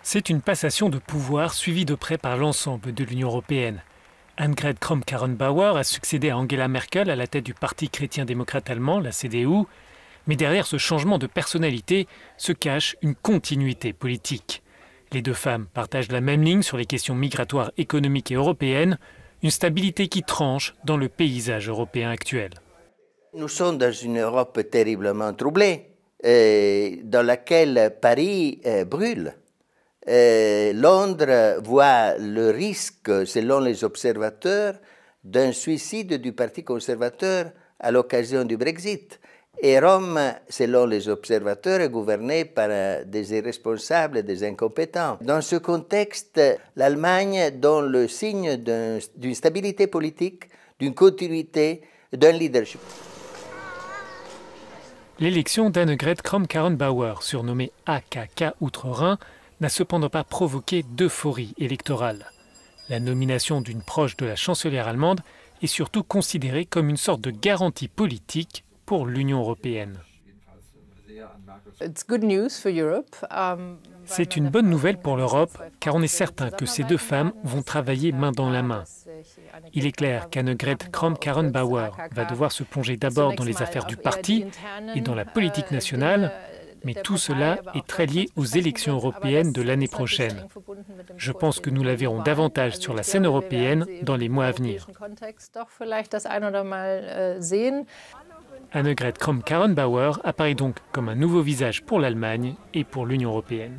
C'est une passation de pouvoir suivie de près par l'ensemble de l'Union européenne. Annegret Kramp-Karrenbauer a succédé à Angela Merkel à la tête du Parti chrétien-démocrate allemand, la CDU. Mais derrière ce changement de personnalité se cache une continuité politique. Les deux femmes partagent la même ligne sur les questions migratoires, économiques et européennes, une stabilité qui tranche dans le paysage européen actuel. Nous sommes dans une Europe terriblement troublée, dans laquelle Paris brûle. Londres voit le risque, selon les observateurs, d'un suicide du Parti conservateur à l'occasion du Brexit. Et Rome, selon les observateurs, est gouvernée par des irresponsables et des incompétents. Dans ce contexte, l'Allemagne donne le signe d'une stabilité politique, d'une continuité, d'un leadership. L'élection d'Annegret Kramp-Karrenbauer, surnommée AKK Outre-Rhin, n'a cependant pas provoqué d'euphorie électorale. La nomination d'une proche de la chancelière allemande est surtout considérée comme une sorte de garantie politique pour l'Union européenne. C'est une bonne nouvelle pour l'Europe, car on est certain que ces deux femmes vont travailler main dans la main. Il est clair qu'Annegret Kramp-Karrenbauer va devoir se plonger d'abord dans les affaires du parti et dans la politique nationale, mais tout cela est très lié aux élections européennes de l'année prochaine. Je pense que nous la verrons davantage sur la scène européenne dans les mois à venir. Annegret Kramp-Karrenbauer apparaît donc comme un nouveau visage pour l'Allemagne et pour l'Union européenne.